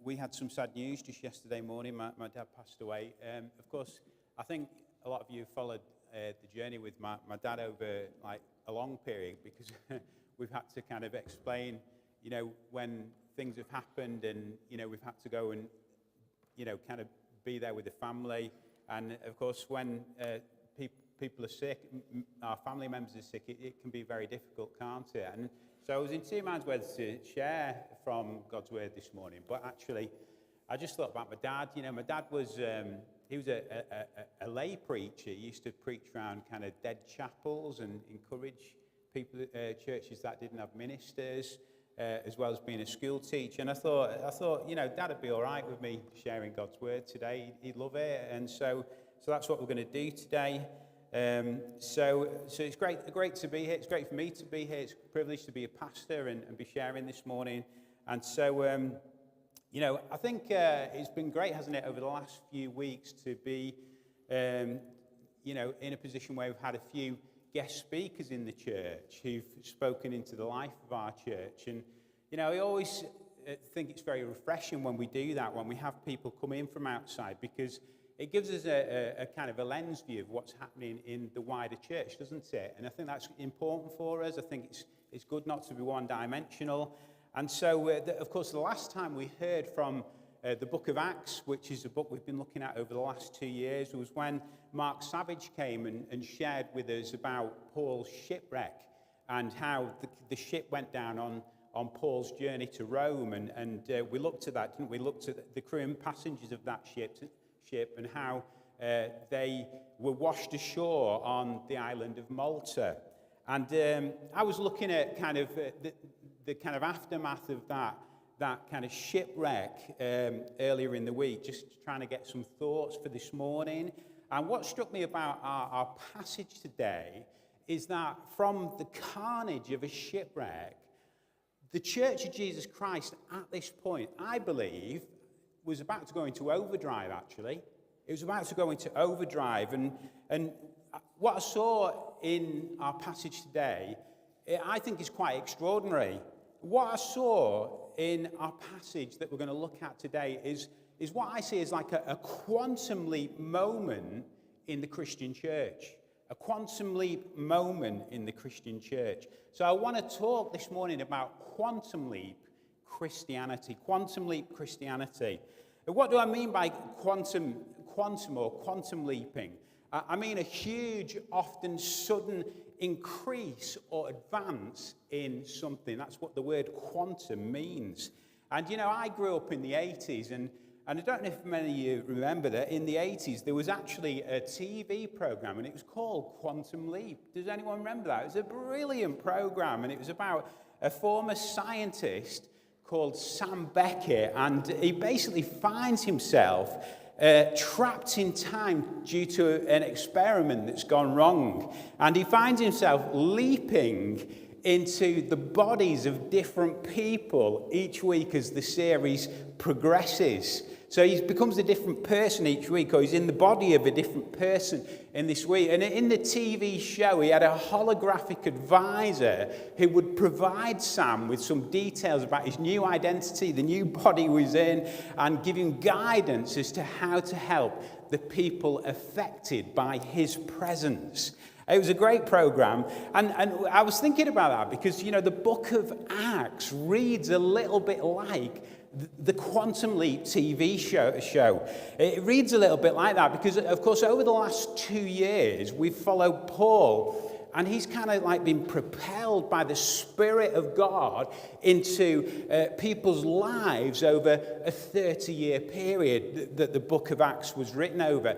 We had some sad news just yesterday morning. My dad passed away. Of course, I think a lot of you followed the journey with my dad over like a long period, because we've had to kind of explain, when things have happened, and, we've had to go and, kind of be there with the family. And of course, when people are sick, our family members are sick, it can be very difficult, can't it? And so I was in two minds whether to share from God's word this morning, but actually I just thought about my dad. My dad was, he was a lay preacher. He used to preach around kind of dead chapels and encourage people, churches that didn't have ministers, as well as being a school teacher. And I thought, Dad would be all right with me sharing God's word today. He'd love it. And so that's what we're going to do today. So it's great to be here. It's great for me to be here. It's a privilege to be a pastor and be sharing this morning. And so, I think it's been great, hasn't it, over the last few weeks to be, in a position where we've had a few guest speakers in the church who've spoken into the life of our church. And, I always think it's very refreshing when we do that, when we have people come in from outside, because it gives us a kind of a lens view of what's happening in the wider church, doesn't it? And I think that's important for us. I think it's good not to be one-dimensional. And so, of course, the last time we heard from the book of Acts, which is a book we've been looking at over the last 2 years, was when Mark Savage came and shared with us about Paul's shipwreck and how the ship went down on Paul's journey to Rome. And we looked at that, didn't we? Looked at the crew and passengers of that ship and how they were washed ashore on the island of Malta. And I was looking at kind of the kind of aftermath of that kind of shipwreck earlier in the week, just trying to get some thoughts for this morning. And what struck me about our passage today is that from the carnage of a shipwreck, the Church of Jesus Christ at this point, I believe, was about to go into overdrive, actually. It was about to go into overdrive. And what I saw in our passage today, I think is quite extraordinary. What I saw in our passage that we're going to look at today is what I see as like a quantum leap moment in the Christian church. A quantum leap moment in the Christian church. So I want to talk this morning about quantum leap Christianity. Quantum leap Christianity. What do I mean by quantum or quantum leaping? I mean a huge, often sudden increase or advance in something. That's what the word quantum means. And, I grew up in the 80s, and I don't know if many of you remember that in the 80s there was actually a TV program, and it was called Quantum Leap. Does anyone remember that? It was a brilliant program, and it was about a former scientist called Sam Beckett, and he basically finds himself trapped in time due to an experiment that's gone wrong. And he finds himself leaping into the bodies of different people each week as the series progresses. So he becomes a different person each week, or he's in the body of a different person in this week. And in the TV show, he had a holographic advisor who would provide Sam with some details about his new identity, the new body he was in, and give him guidance as to how to help the people affected by his presence. It was a great program, and I was thinking about that because, the book of Acts reads a little bit like the Quantum Leap TV show. It reads a little bit like that because, of course, over the last 2 years, we've followed Paul, and he's kind of like been propelled by the Spirit of God into people's lives over a 30-year period that the book of Acts was written over.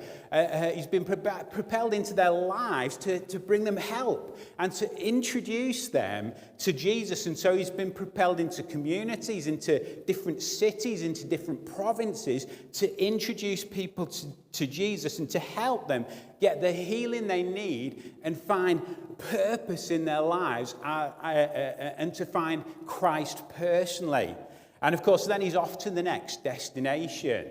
He's been propelled into their lives to bring them help and to introduce them to Jesus. And so he's been propelled into communities, into different cities, into different provinces to introduce people to Jesus and to help them get the healing they need and find purpose in their lives and to find Christ personally. And of course, then he's off to the next destination.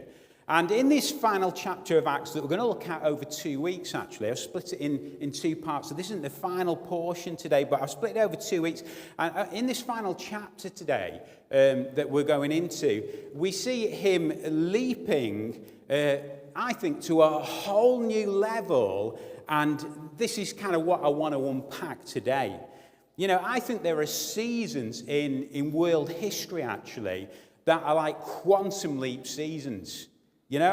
And in this final chapter of Acts that we're going to look at over 2 weeks, actually, I've split it in two parts. So this isn't the final portion today, but I've split it over 2 weeks. And in this final chapter today that we're going into, we see him leaping, I think, to a whole new level. And this is kind of what I want to unpack today. You know, I think there are seasons in world history, actually, that are like quantum leap seasons. Today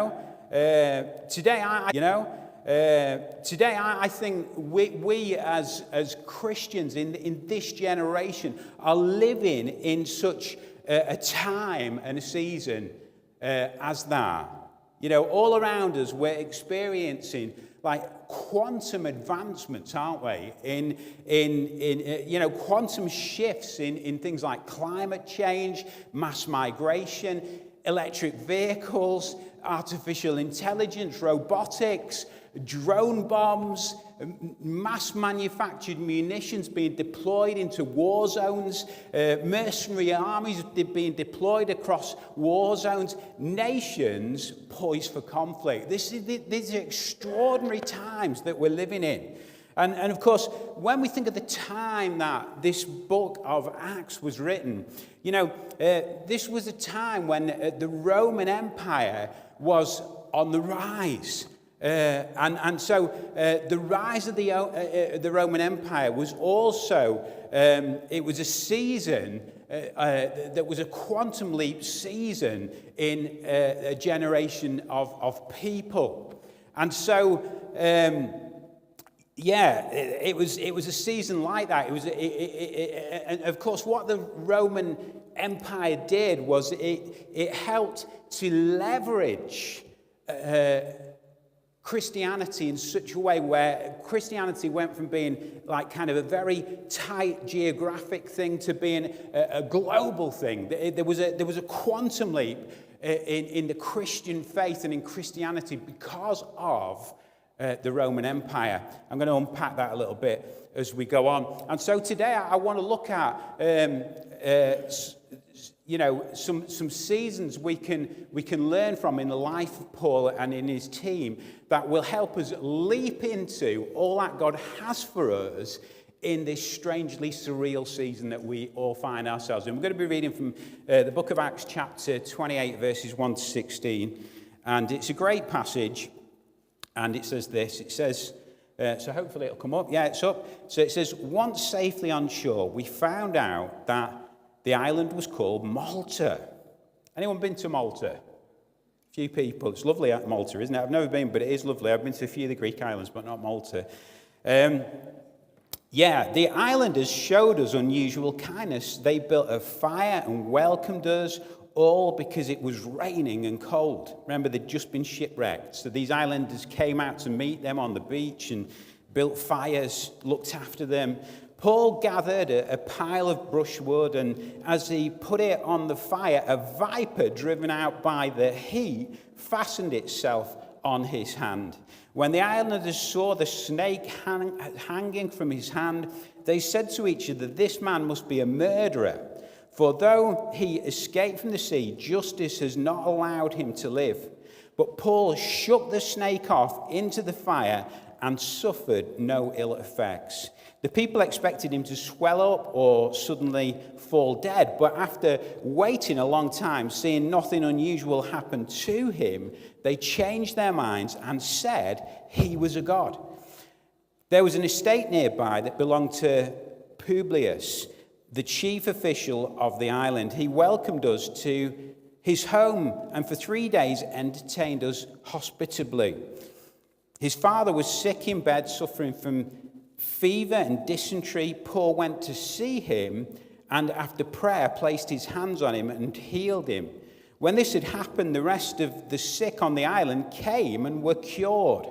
I think we as Christians in this generation are living in such a time and a season as that. You know, all around us we're experiencing like quantum advancements, aren't we? In quantum shifts in things like climate change, mass migration, electric vehicles, artificial intelligence, robotics, drone bombs, mass manufactured munitions being deployed into war zones, mercenary armies being deployed across war zones, nations poised for conflict. These are extraordinary times that we're living in. And of course, when we think of the time that this book of Acts was written, this was a time when the Roman Empire was on the rise. And so the rise of the Roman Empire was also, it was a season that was a quantum leap season in a generation of people. And so, it was a season like that. And of course, what the Roman Empire did was it helped to leverage Christianity in such a way where Christianity went from being like kind of a very tight geographic thing to being a global thing. There was a quantum leap in the Christian faith and in Christianity because of the Roman Empire. I'm going to unpack that a little bit as we go on. And so today I want to look at some seasons we can learn from in the life of Paul and in his team that will help us leap into all that God has for us in this strangely surreal season that we all find ourselves in. We're going to be reading from the book of Acts chapter 28 verses 1 to 16, and it's a great passage, and it says this. It says, so hopefully it'll come up. Yeah, it's up. So it says, once safely on shore, we found out that the island was called Malta. Anyone been to Malta? A few people. It's lovely at Malta, isn't it? I've never been, but it is lovely. I've been to a few of the Greek islands, but not Malta. The islanders showed us unusual kindness. They built a fire and welcomed us, all because it was raining and cold. Remember, they'd just been shipwrecked. So these islanders came out to meet them on the beach and built fires, looked after them. Paul gathered a pile of brushwood, and as he put it on the fire, a viper driven out by the heat fastened itself on his hand. When the islanders saw the snake hanging from his hand, they said to each other, "This man must be a murderer. For though he escaped from the sea, justice has not allowed him to live." But Paul shook the snake off into the fire and suffered no ill effects. The people expected him to swell up or suddenly fall dead, but after waiting a long time, seeing nothing unusual happen to him, they changed their minds and said he was a god. There was an estate nearby that belonged to Publius, the chief official of the island. He welcomed us to his home and for 3 days entertained us hospitably. His father was sick in bed, suffering from fever and dysentery. Paul went to see him and after prayer placed his hands on him and healed him. When this had happened, the rest of the sick on the island came and were cured.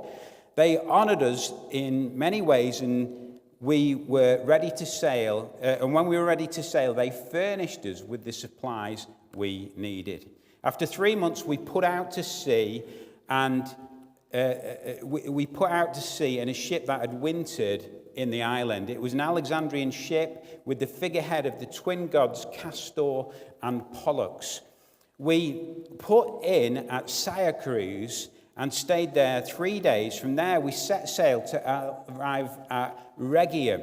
They honored us in many ways, and we were ready to sail. And when we were ready to sail, they furnished us with the supplies we needed. After 3 months, we put out to sea, and we put out to sea in a ship that had wintered in the island. It was an Alexandrian ship with the figurehead of the twin gods Castor and Pollux. We put in at Syracuse and stayed there 3 days. From there, we set sail to arrive at Rhegium.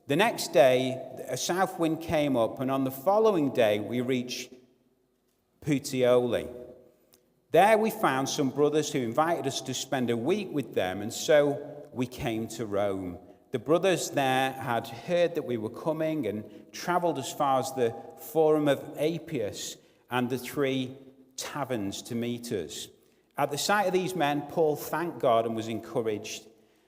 The next day, a south wind came up, and on the following day, we reached Puteoli. There we found some brothers who invited us to spend a week with them, and so we came to Rome. The brothers there had heard that we were coming and travelled as far as the Forum of Appius and the 3 taverns to meet us. At the sight of these men, Paul thanked God and was encouraged.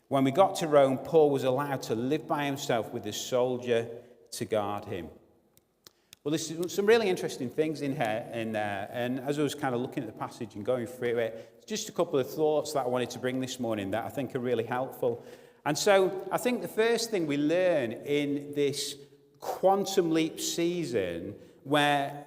When we got to Rome, Paul was allowed to live by himself with a soldier to guard him. Well, there's some really interesting things in there, and as I was kind of looking at the passage and going through it, just a couple of thoughts that I wanted to bring this morning that I think are really helpful. And so I think the first thing we learn in this quantum leap season where,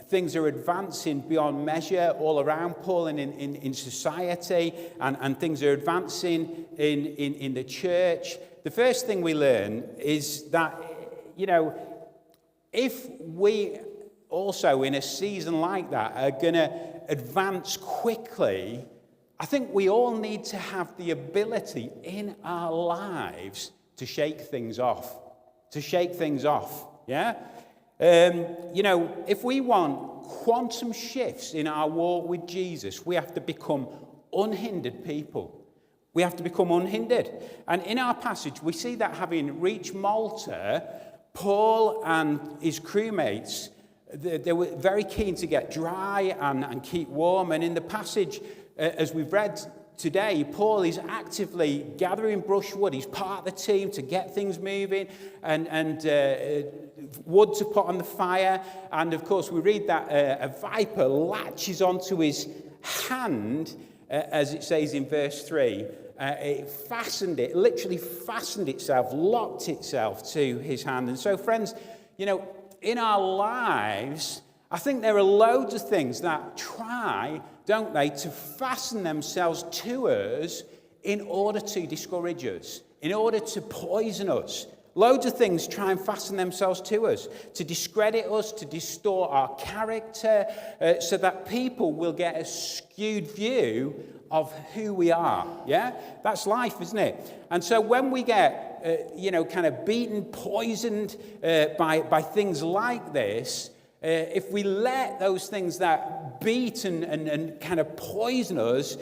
things are advancing beyond measure all around Paul and in society, and things are advancing in the church. The first thing we learn is that, if we also in a season like that are going to advance quickly, I think we all need to have the ability in our lives to shake things off. Yeah? If we want quantum shifts in our walk with Jesus, we have to become unhindered people. We have to become unhindered. And in our passage, we see that having reached Malta, Paul and his crewmates, they were very keen to get dry and keep warm. And in the passage, as we've read today, Paul is actively gathering brushwood. He's part of the team to get things moving and wood to put on the fire. And of course, we read that a viper latches onto his hand, as it says in verse 3. It literally fastened itself, locked itself to his hand. And so, friends, in our lives, I think there are loads of things that try, don't they, to fasten themselves to us in order to discourage us, in order to poison us. Loads of things try and fasten themselves to us, to discredit us, to distort our character, so that people will get a skewed view of who we are. Yeah? That's life, isn't it? And so when we get, kind of beaten, poisoned by things like this, if we let those things that beat and kind of poison us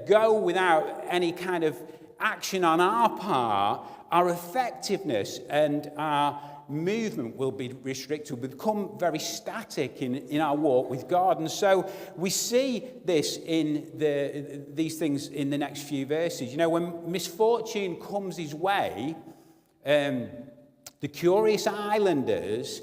go without any kind of action on our part, our effectiveness and our movement will be restricted. We'll become very static in our walk with God. And so we see this in these things in the next few verses. When misfortune comes his way, the curious islanders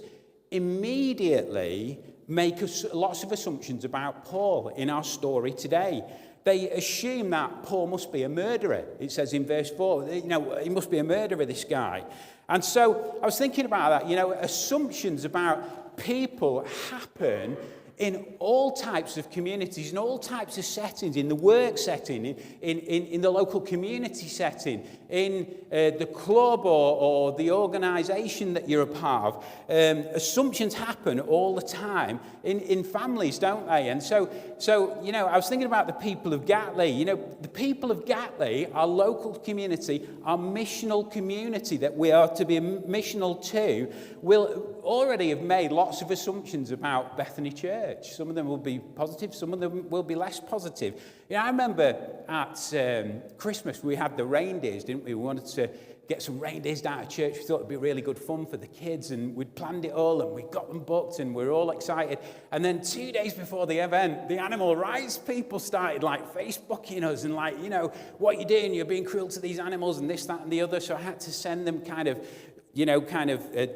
immediately make lots of assumptions about Paul in our story today. They assume that Paul must be a murderer. It says in verse 4, he must be a murderer, this guy. And so I was thinking about that. Assumptions about people happen in all types of communities, in all types of settings, in the work setting, in the local community setting, in the club or the organisation that you're a part of. Assumptions happen all the time in families, don't they? And so I was thinking about the people of Gatley. The people of Gatley, our local community, our missional community that we are to be missional to, will already have made lots of assumptions about Bethany Church. Some of them will be positive, some of them will be less positive. I remember at Christmas we had the reindeers, didn't we? We wanted to get some reindeers down to church. We thought it'd be really good fun for the kids, and we'd planned it all and we got them booked and we were all excited. And then 2 days before the event, the animal rights people started Facebooking us and what you doing? You're being cruel to these animals and this, that and the other. So I had to send them kind of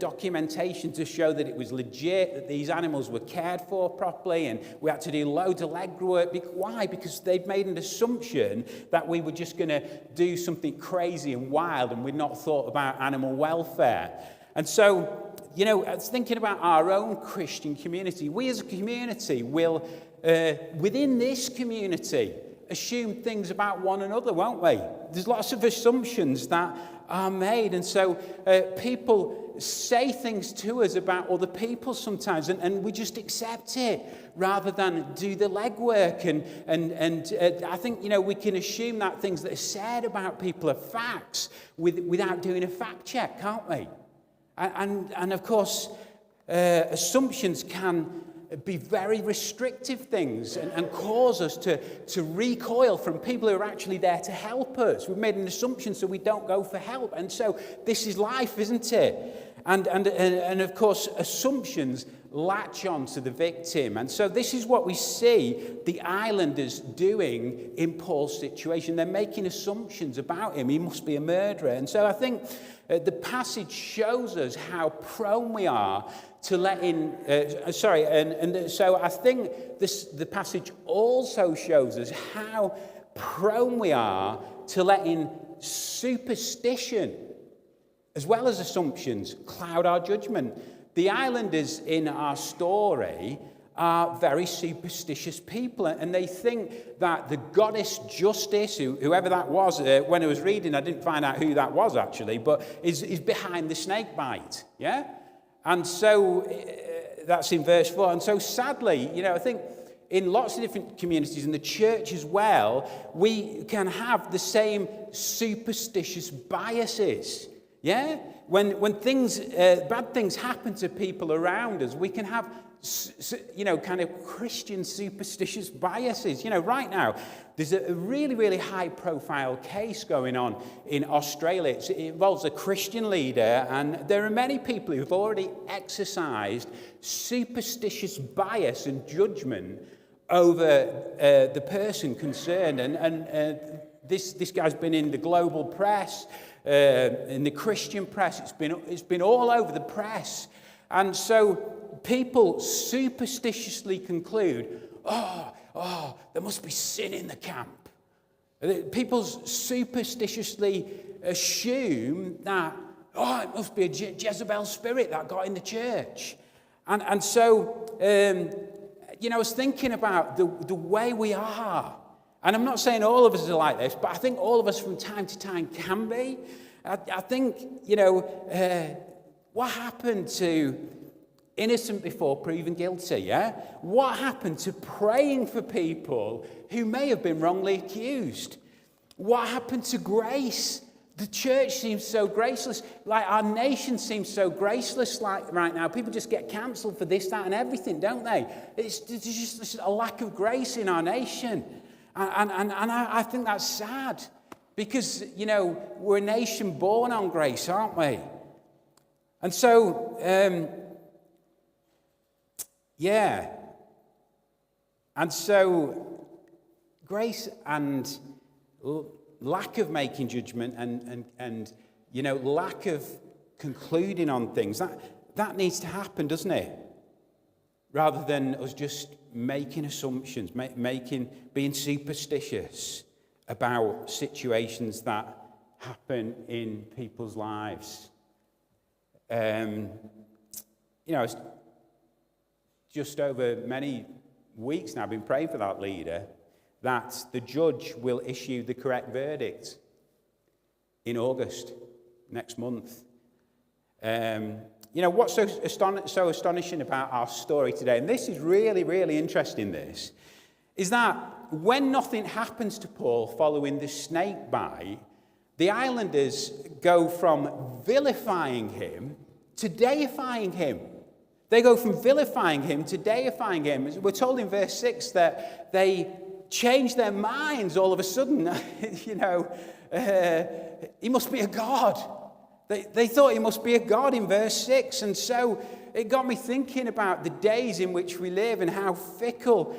documentation to show that it was legit, that these animals were cared for properly, and we had to do loads of legwork. Why? Because they'd made an assumption that we were just going to do something crazy and wild, and we'd not thought about animal welfare. And so, I was thinking about our own Christian community. We as a community will, within this community, assume things about one another, won't we? There's lots of assumptions that are made. And so people say things to us about other people sometimes, and we just accept it rather than do the legwork. And I think, we can assume that things that are said about people are facts without doing a fact check, can't we? And of course, assumptions can be very restrictive things and cause us to recoil from people who are actually there to help us. We've made an assumption so we don't go for help. And so this is life, isn't it? And of course, assumptions latch on to the victim. And so this is what we see the islanders doing in Paul's situation. They're making assumptions about him. He must be a murderer. And so I think the passage shows us how prone we are to let in, so I think the passage also shows us how prone we are to let in superstition, as well as assumptions, cloud our judgment. The islanders in our story are very superstitious people, and they think that the goddess Justice, whoever that was, when I was reading, I didn't find out who that was actually, but is behind the snake bite, yeah? And so that's in verse 4. And so sadly, I think in lots of different communities, in the church as well, we can have the same superstitious biases. Yeah? When things, bad things happen to people around us, we can have, kind of Christian superstitious biases. Right now, there's a really, really high-profile case going on in Australia. It involves a Christian leader, and there are many people who've already exercised superstitious bias and judgment over the person concerned. And this guy's been in the global press, in the Christian press. It's been all over the press. And so people superstitiously conclude, there must be sin in the camp. People superstitiously assume that, it must be a Jezebel spirit that got in the church. And so, I was thinking about the way we are. And I'm not saying all of us are like this, but I think all of us from time to time can be. I think, what happened to innocent before proven guilty, yeah? What happened to praying for people who may have been wrongly accused? What happened to grace? The church seems so graceless. Like our nation seems so graceless right now. People just get cancelled for this, that, and everything, don't they? There's just a lack of grace in our nation. And I think that's sad. Because, we're a nation born on grace, aren't we? And so, And so, grace and lack of making judgment and lack of concluding on things, that needs to happen, doesn't it? Rather than us just making assumptions, being superstitious about situations that happen in people's lives. It's just over many weeks now I've been praying for that leader, that the judge will issue the correct verdict in August, next month. What's so astonishing about our story today, and this is really, really interesting, this, is that when nothing happens to Paul following the snake bite, the islanders go from vilifying him to deifying him. They go from vilifying him to deifying him. We're told in verse 6 that they changed their minds all of a sudden. He must be a god. They thought he must be a god in verse 6. And so it got me thinking about the days in which we live and how fickle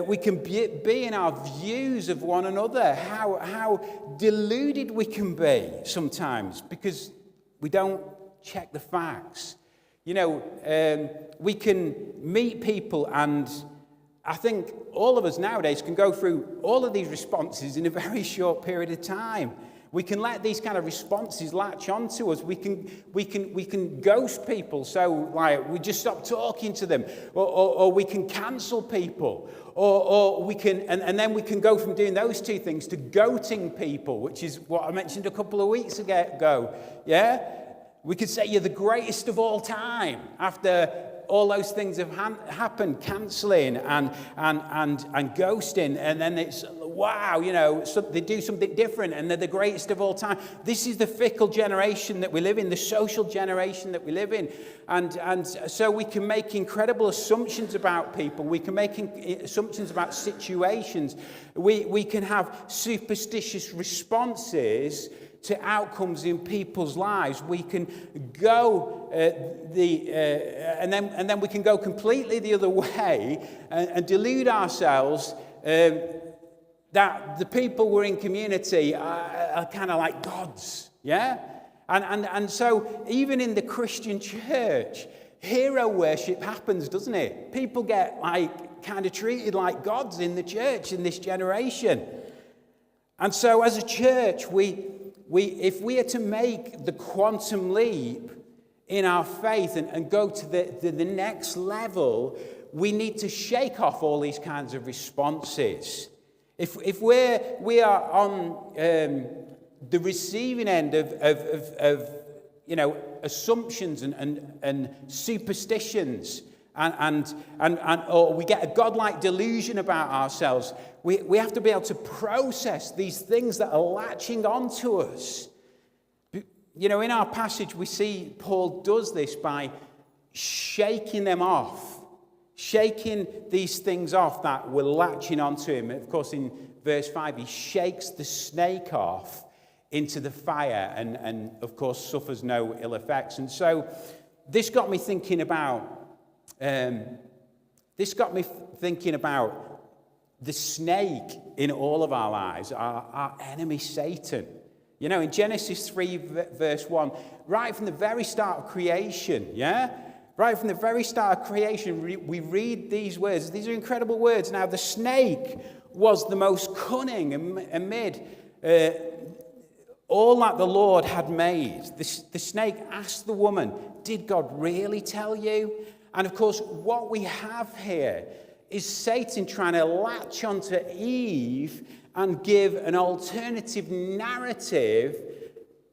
we can be in our views of one another, how deluded we can be sometimes because we don't check the facts. We can meet people, and I think all of us nowadays can go through all of these responses in a very short period of time. We can let these kind of responses latch onto us. We can ghost people, so like we just stop talking to them, or we can cancel people, or we can, and then we can go from doing those two things to goating people, which is what I mentioned a couple of weeks ago. Yeah, we could say you're the greatest of all time after all those things have happened, cancelling and ghosting, and then it's, wow, so they do something different and they're the greatest of all time. This is the fickle generation that we live in, the social generation that we live in. And so we can make incredible assumptions about people. We can make assumptions about situations. We can have superstitious responses to outcomes in people's lives. We can go and then we can go completely the other way and delude ourselves that the people we're in community are kind of like gods, yeah? And so even in the Christian church, hero worship happens, doesn't it? People get like kind of treated like gods in the church in this generation. And so as a church, if we are to make the quantum leap in our faith and go to the next level, we need to shake off all these kinds of responses. If we are on the receiving end of assumptions and superstitions, or we get a godlike delusion about ourselves, we have to be able to process these things that are latching onto us. In our passage, we see Paul does this by shaking them off, shaking these things off that were latching onto him. Of course, in verse 5, he shakes the snake off into the fire and of course, suffers no ill effects. And so this got me thinking about the snake in all of our lives, our enemy Satan. In Genesis 3, verse 1, right from the very start of creation, right from the very start of creation, we read these words. These are incredible words. Now, the snake was the most cunning amid all that the Lord had made. The snake asked the woman, "Did God really tell you?" And of course, what we have here is Satan trying to latch onto Eve and give an alternative narrative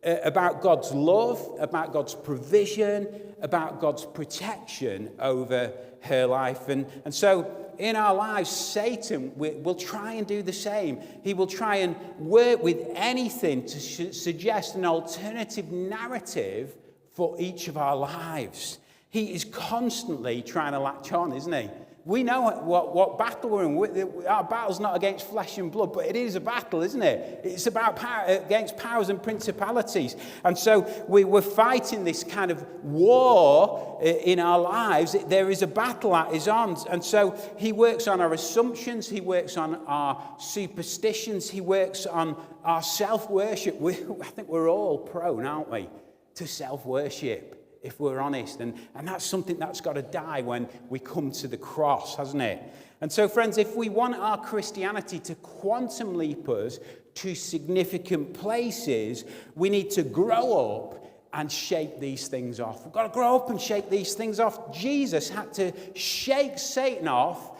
about God's love, about God's provision, about God's protection over her life. And so in our lives, Satan will try and do the same. He will try and work with anything to suggest an alternative narrative for each of our lives. He is constantly trying to latch on, isn't he? We know what battle we're in. Our battle's not against flesh and blood, but it is a battle, isn't it? It's about against powers and principalities. And so we're fighting this kind of war in our lives. There is a battle that is on. And so he works on our assumptions. He works on our superstitions. He works on our self-worship. I think we're all prone, aren't we, to self-worship, if we're honest. And that's something that's got to die when we come to the cross, hasn't it? And so, friends, if we want our Christianity to quantum leap us to significant places, we need to grow up and shake these things off. We've got to grow up and shake these things off. Jesus had to shake Satan off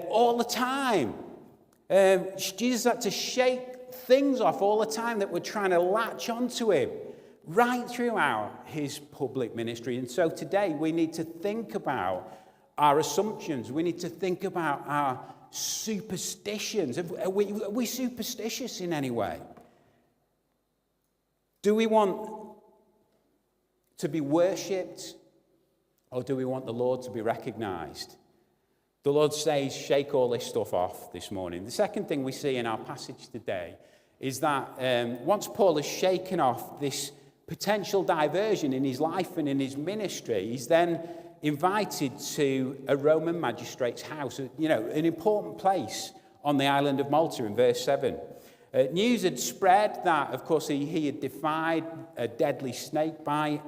all the time. Jesus had to shake things off all the time that were trying to latch onto him, right throughout his public ministry. And so today we need to think about our assumptions. We need to think about our superstitions. Are we superstitious in any way? Do we want to be worshipped, or do we want the Lord to be recognized? The Lord says, shake all this stuff off this morning. The second thing we see in our passage today is that once Paul has shaken off this potential diversion in his life and in his ministry, he's then invited to a Roman magistrate's house, an important place on the island of Malta in verse 7. News had spread that, of course, he had defied a deadly snake bite.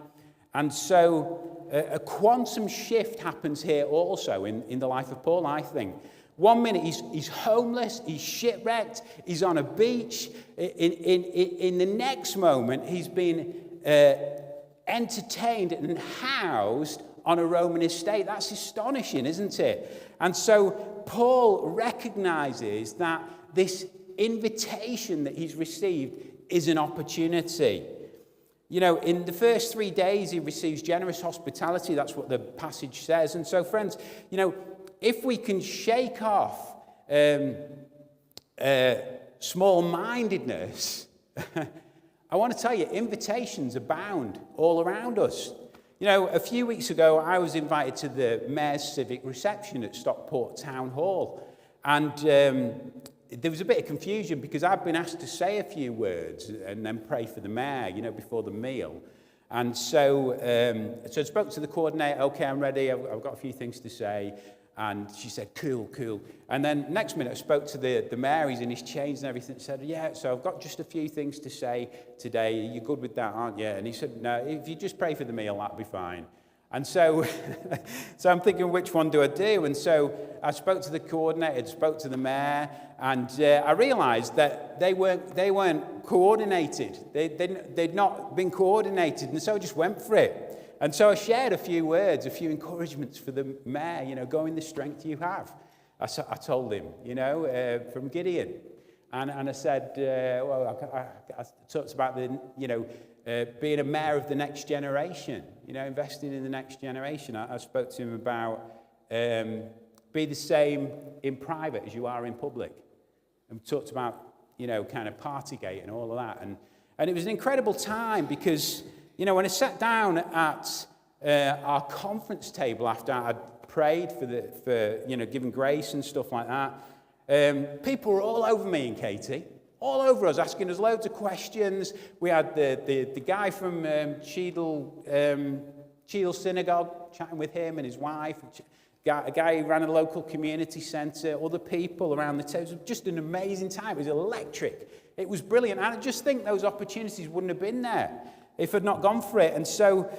And so a quantum shift happens here also in the life of Paul, I think. 1 minute he's homeless, he's shipwrecked, he's on a beach. In the next moment, he's been entertained and housed on a Roman estate. That's astonishing, isn't it? And so Paul recognizes that this invitation that he's received is an opportunity. You know, in the first 3 days, he receives generous hospitality. That's what the passage says. And so, friends, you know, if we can shake off small-mindedness, I want to tell you, invitations abound all around us. You know, a few weeks ago, I was invited to the Mayor's Civic Reception at Stockport Town Hall. And there was a bit of confusion because I'd been asked to say a few words and then pray for the mayor, you know, before the meal. And so I spoke to the coordinator. Okay, I'm ready. I've got a few things to say. And she said, cool. And then next minute I spoke to the mayor. He's in his chains and everything. Said, yeah, so I've got just a few things to say today. You're good with that, aren't you? And he said, no, if you just pray for the meal, that'll be fine. And so, so I'm thinking, which one do I do? And so I spoke to the coordinator, spoke to the mayor, and I realised that they weren't coordinated. They'd not been coordinated, and so I just went for it. And so I shared a few words, a few encouragements for the mayor. You know, go in the strength you have. I told him, you know, from Gideon, and I said, I talked about being a mayor of the next generation, you know, investing in the next generation. I spoke to him about be the same in private as you are in public. And we talked about, you know, kind of Partygate and all of that. And it was an incredible time because, you know, when I sat down at our conference table after I'd prayed for you know, giving grace and stuff like that, people were all over me and Katie. All over us, asking us loads of questions. We had the guy from Cheadle Synagogue chatting with him and his wife. A guy who ran a local community centre. Other people around the table. It was just an amazing time. It was electric. It was brilliant. And I just think those opportunities wouldn't have been there if I'd not gone for it. And so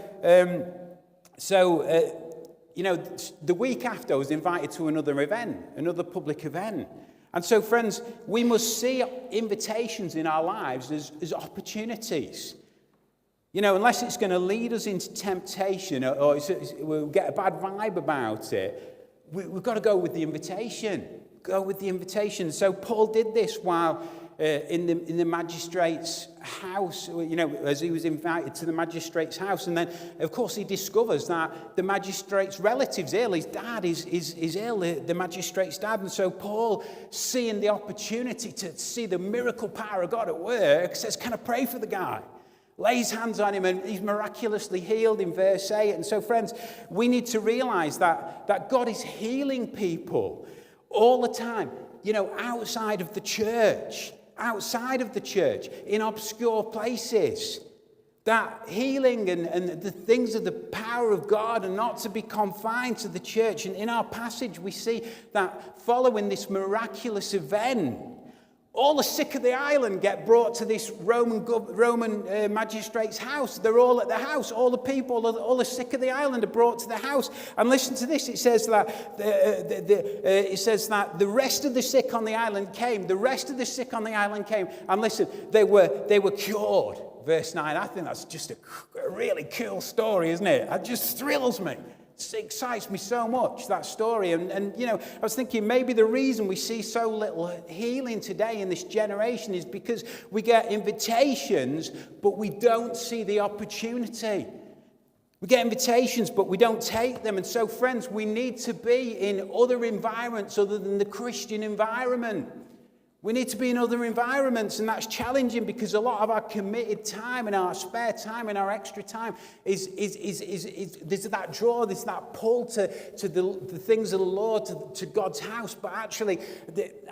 you know, the week after, I was invited to another event, another public event. And so, friends, we must see invitations in our lives as opportunities. You know, unless it's going to lead us into temptation or we'll get a bad vibe about it, we've got to go with the invitation. Go with the invitation. So Paul did this while in the magistrate's house, you know, as he was invited to the magistrate's house. And then, of course, he discovers that the magistrate's relative's ill. His dad is ill, the magistrate's dad. And so Paul, seeing the opportunity to see the miracle power of God at work, says, can I pray for the guy? Lays hands on him and he's miraculously healed in verse 8. And so, friends, we need to realize that God is healing people all the time, you know, outside of the church, in obscure places. That healing and the things of the power of God are not to be confined to the church. And in our passage, we see that following this miraculous event, all the sick of the island get brought to this Roman magistrate's house. They're all at the house. All the people, all the sick of the island are brought to the house. And listen to this. It says that the rest of the sick on the island came. The rest of the sick on the island came. And listen, they were cured. Verse 9. I think that's just a really cool story, isn't it? It just thrills me. It excites me so much, that story. And you know, I was thinking maybe the reason we see so little healing today in this generation is because we get invitations, but we don't see the opportunity. We get invitations, but we don't take them. And so, friends, we need to be in other environments other than the Christian environment. We need to be in other environments, and that's challenging because a lot of our committed time and our spare time and our extra time is there's that draw, there's that pull to the things of the Lord, to God's house. But actually,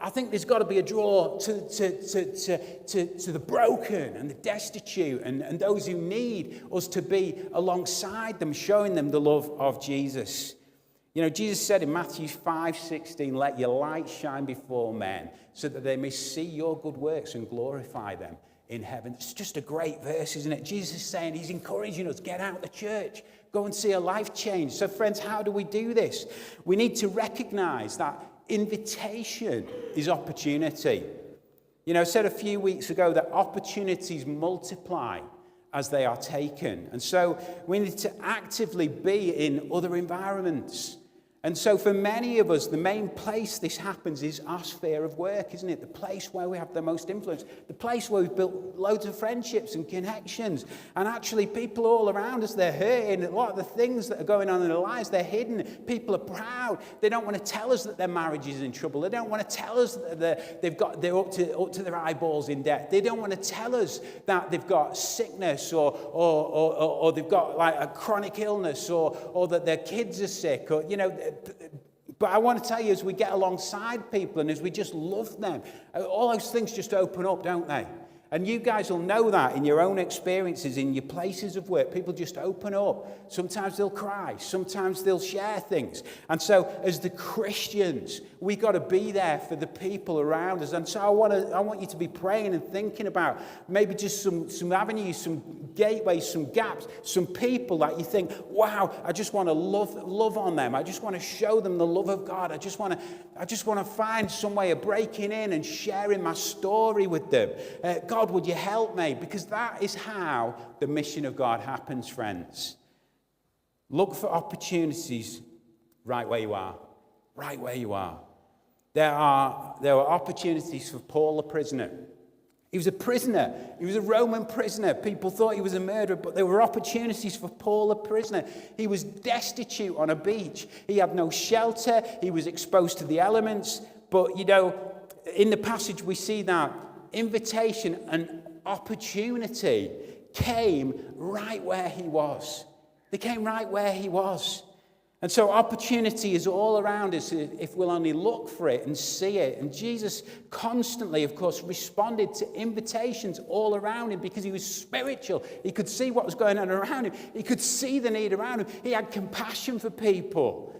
I think there's got to be a draw to the broken and the destitute and those who need us to be alongside them, showing them the love of Jesus. You know, Jesus said in Matthew 5:16, let your light shine before men so that they may see your good works and glorify them in heaven. It's just a great verse, isn't it? Jesus is saying, he's encouraging us, get out of the church, go and see a life change. So friends, how do we do this? We need to recognize that invitation is opportunity. You know, I said a few weeks ago that opportunities multiply as they are taken. And so we need to actively be in other environments. And so for many of us, the main place this happens is our sphere of work, isn't it? The place where we have the most influence, the place where we've built loads of friendships and connections. And actually people all around us, they're hurting. A lot of the things that are going on in their lives, they're hidden. People are proud. They don't want to tell us that their marriage is in trouble. They don't want to tell us that they're up to their eyeballs in debt. They don't want to tell us that they've got sickness or they've got like a chronic illness or that their kids are sick or, you know. But I want to tell you, as we get alongside people and as we just love them, all those things just open up, don't they? And you guys will know that in your own experiences, in your places of work. People just open up. Sometimes they'll cry. Sometimes they'll share things. And so as the Christians, we got to be there for the people around us. And so I want you to be praying and thinking about maybe just some avenues, some gateways, some gaps, some people that you think, wow, I just want to love on them. I just want to show them the love of God. I just want to find some way of breaking in and sharing my story with them. God, would you help me? Because that is how the mission of God happens, friends. Look for opportunities right where you are. Right where you are. There were opportunities for Paul the prisoner. He was a prisoner. He was a Roman prisoner. People thought he was a murderer, but there were opportunities for Paul the prisoner. He was destitute on a beach. He had no shelter. He was exposed to the elements. But, you know, in the passage we see that invitation and opportunity came right where he was. They came right where he was. And so opportunity is all around us if we'll only look for it and see it. And Jesus constantly, of course, responded to invitations all around him because he was spiritual. He could see what was going on around him. He could see the need around him. He had compassion for people.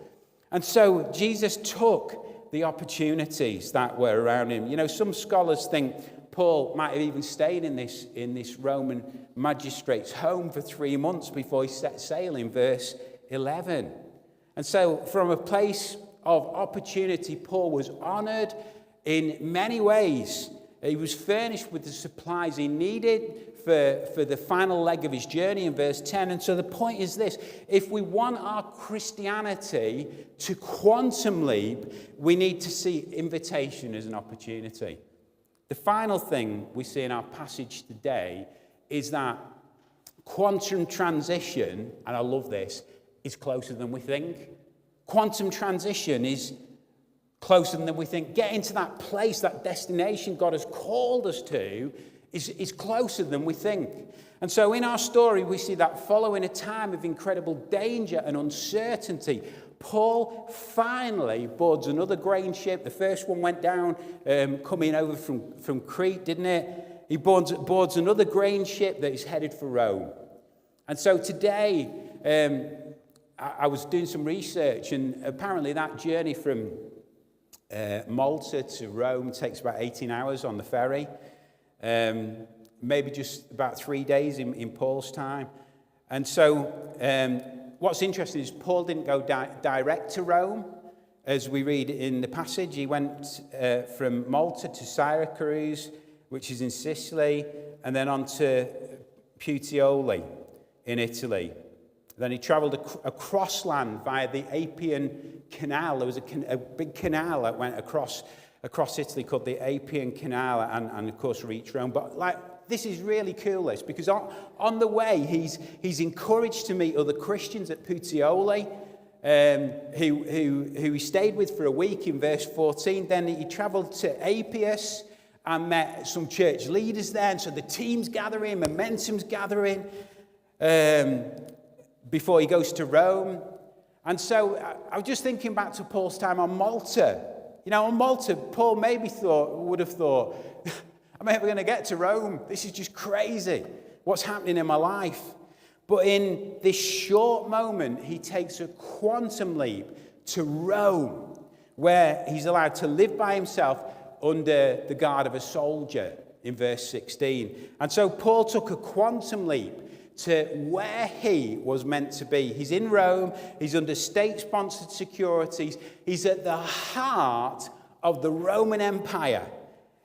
And so Jesus took the opportunities that were around him. You know, some scholars think Paul might have even stayed in this Roman magistrate's home for 3 months before he set sail in verse 11. And so from a place of opportunity, Paul was honored in many ways. He was furnished with the supplies he needed for the final leg of his journey in verse 10. And so the point is this: if we want our Christianity to quantum leap, we need to see invitation as an opportunity. The final thing we see in our passage today is that quantum transition, and I love this, is closer than we think. Quantum transition is closer than we think. Getting to that place, that destination God has called us to, is closer than we think. And so in our story, we see that following a time of incredible danger and uncertainty, Paul finally boards another grain ship. The first one went down coming over from Crete, didn't it? He boards another grain ship that is headed for Rome. And so today, I was doing some research, and apparently that journey from Malta to Rome takes about 18 hours on the ferry. Maybe just about 3 days in Paul's time. And so what's interesting is Paul didn't go direct to Rome, as we read in the passage. He went from Malta to Syracuse, which is in Sicily, and then on to Puteoli in Italy. Then he travelled across land via the Appian Canal. There was a big canal that went across Italy called the Appian Canal, and of course reached Rome. But this is really cool, this, because on the way he's encouraged to meet other Christians at Puteoli, who he stayed with for a week in verse 14. Then he travelled to Appius and met some church leaders there. And so the team's gathering, momentum's gathering before he goes to Rome. And so I was just thinking back to Paul's time on Malta. You know, on Malta, Paul would have thought, I'm never going to get to Rome. This is just crazy. What's happening in my life? But in this short moment, he takes a quantum leap to Rome, where he's allowed to live by himself under the guard of a soldier in verse 16. And so Paul took a quantum leap to where he was meant to be. He's in Rome. He's under state-sponsored securities. He's at the heart of the Roman Empire,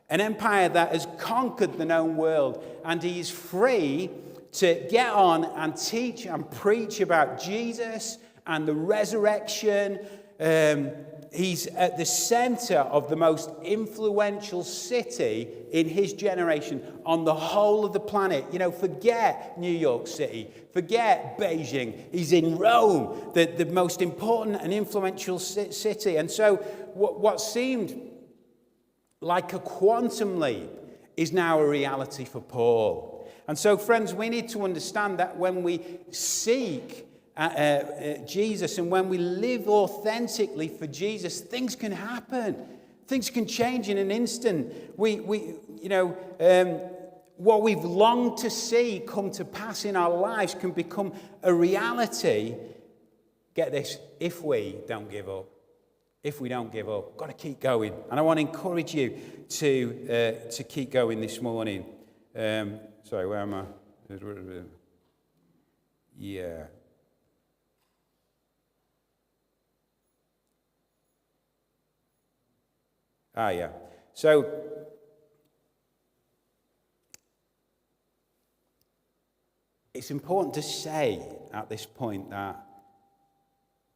an empire that has conquered the known world. And he's free to get on and teach and preach about Jesus and the resurrection. He's at the center of the most influential city in his generation on the whole of the planet. You know, forget New York City, forget Beijing. He's in Rome, the most important and influential city. And so what seemed like a quantum leap is now a reality for Paul. And so, friends, we need to understand that when we seek Jesus, and when we live authentically for Jesus, things can happen. Things can change in an instant. What we've longed to see come to pass in our lives can become a reality. Get this, if we don't give up. If we don't give up, got to keep going. And I want to encourage you to keep going this morning. Sorry, where am I? Yeah. Yeah. So, it's important to say at this point that,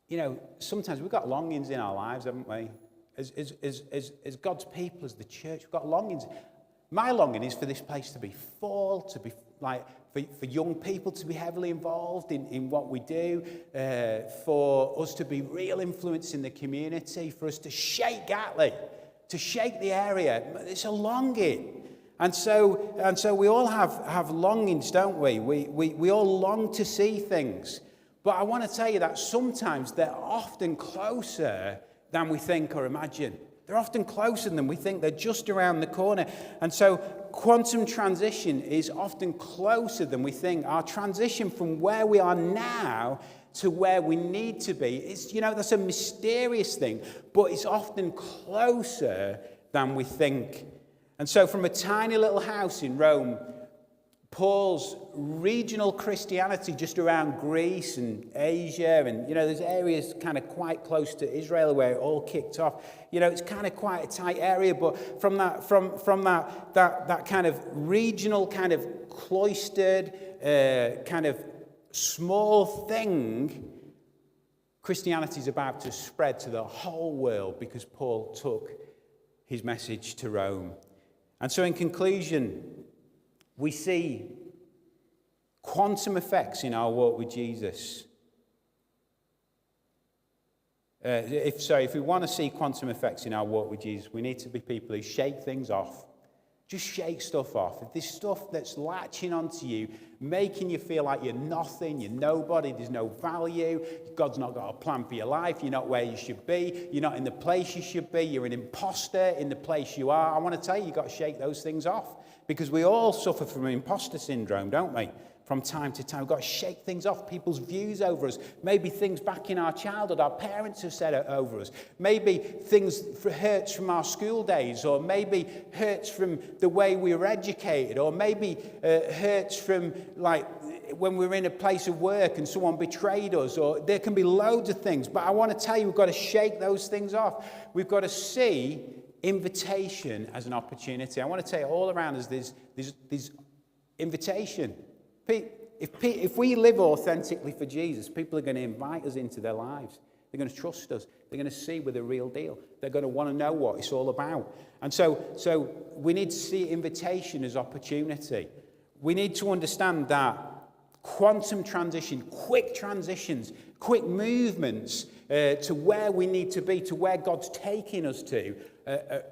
you know, sometimes we've got longings in our lives, haven't we? As God's people, as the church, we've got longings. My longing is for this place to be full, to be like, for young people to be heavily involved in what we do, for us to be real influence in the community, for us to shake Gatley, to shake the area. It's a longing. And so we all have longings, don't we? We all long to see things. But I want to tell you that sometimes they're often closer than we think or imagine. They're often closer than we think. They're just around the corner. And so quantum transition is often closer than we think. Our transition from where we are now to where we need to be, it's, you know, that's a mysterious thing, but it's often closer than we think. And so from a tiny little house in Rome, Paul's regional Christianity just around Greece and Asia, and, you know, there's areas kind of quite close to Israel where it all kicked off. You know, it's kind of quite a tight area, but from that kind of regional, kind of cloistered, kind of small thing, Christianity is about to spread to the whole world because Paul took his message to Rome. And so in conclusion, we see quantum effects in our walk with Jesus. If we want to see quantum effects in our walk with Jesus, we need to be people who shake things off. Just shake stuff off. If there's stuff that's latching onto you, making you feel like you're nothing, you're nobody, there's no value, God's not got a plan for your life, you're not where you should be, you're not in the place you should be, you're an imposter in the place you are, I want to tell you, you've got to shake those things off. Because we all suffer from imposter syndrome, don't we? From time to time, we've got to shake things off, people's views over us. Maybe things back in our childhood, our parents have said over us. Maybe things hurts from our school days, or maybe hurts from the way we were educated, or maybe hurts from, like, when we were in a place of work and someone betrayed us, or there can be loads of things. But I want to tell you, we've got to shake those things off. We've got to see invitation as an opportunity. I want to tell you, all around us, there's invitation. If we live authentically for Jesus, people are going to invite us into their lives. They're going to trust us. They're going to see we're the real deal. They're going to want to know what it's all about. And so we need to see invitation as opportunity. We need to understand that quantum transition, quick transitions, quick movements to where we need to be, to where God's taking us to,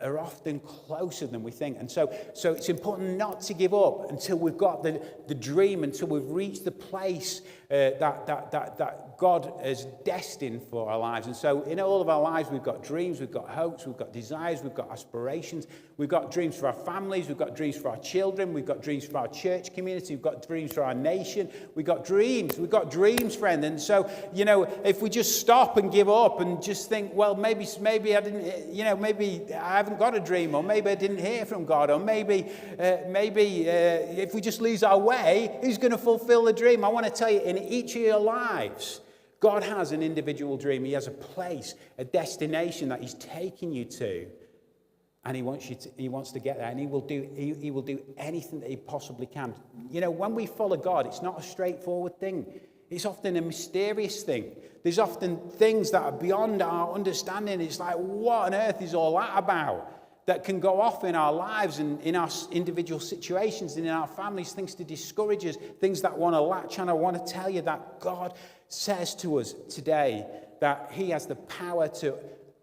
are often closer than we think. And so it's important not to give up until we've got the dream, until we've reached the place that God has destined for our lives. And so in all of our lives, we've got dreams, we've got hopes, we've got desires, we've got aspirations, we've got dreams for our families, we've got dreams for our children, we've got dreams for our church community, we've got dreams for our nation, we've got dreams, friend. And so, you know, if we just stop and give up and just think, well, maybe I didn't, you know, maybe maybe I haven't got a dream, or maybe I didn't hear from God, or maybe if we just lose our way, who's going to fulfill the dream? I want to tell you, in each of your lives, God has an individual dream. He has a place, a destination that he's taking you to. And he wants to get there, and he will do anything that he possibly can. You know, when we follow God, it's not a straightforward thing. It's often a mysterious thing. There's often things that are beyond our understanding. It's like, what on earth is all that about? That can go off in our lives and in our individual situations and in our families, things to discourage us, things that want to latch on. I want to tell you that God says to us today that he has the power to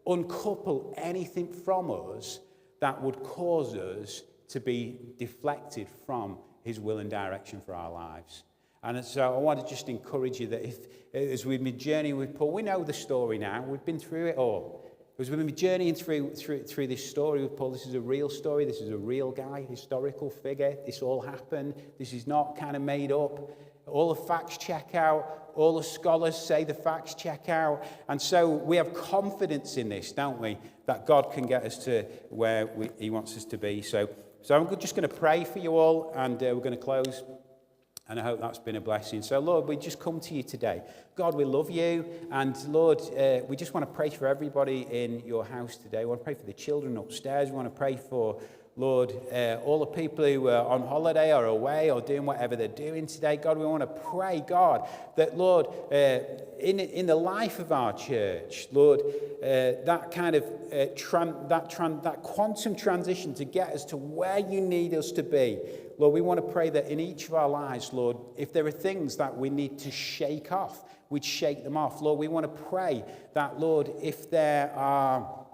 uncouple anything from us that would cause us to be deflected from his will and direction for our lives. And so I want to just encourage you that as we've been journeying with Paul, we know the story now. We've been through it all. As we've been journeying through this story with Paul, this is a real story. This is a real guy, historical figure. This all happened. This is not kind of made up. All the facts check out. All the scholars say the facts check out. And so we have confidence in this, don't we? That God can get us to where he wants us to be. So I'm just going to pray for you all, and we're going to close. And I hope that's been a blessing. So, Lord, we just come to you today. God, we love you. And, Lord, we just want to pray for everybody in your house today. We want to pray for the children upstairs. We want to pray for, Lord, all the people who are on holiday or away or doing whatever they're doing today. God, we want to pray, God, that, Lord, in the life of our church, Lord, that kind of that quantum transition to get us to where you need us to be. Lord, we want to pray that in each of our lives, Lord, if there are things that we need to shake off, we'd shake them off. Lord, we want to pray that, Lord, if there are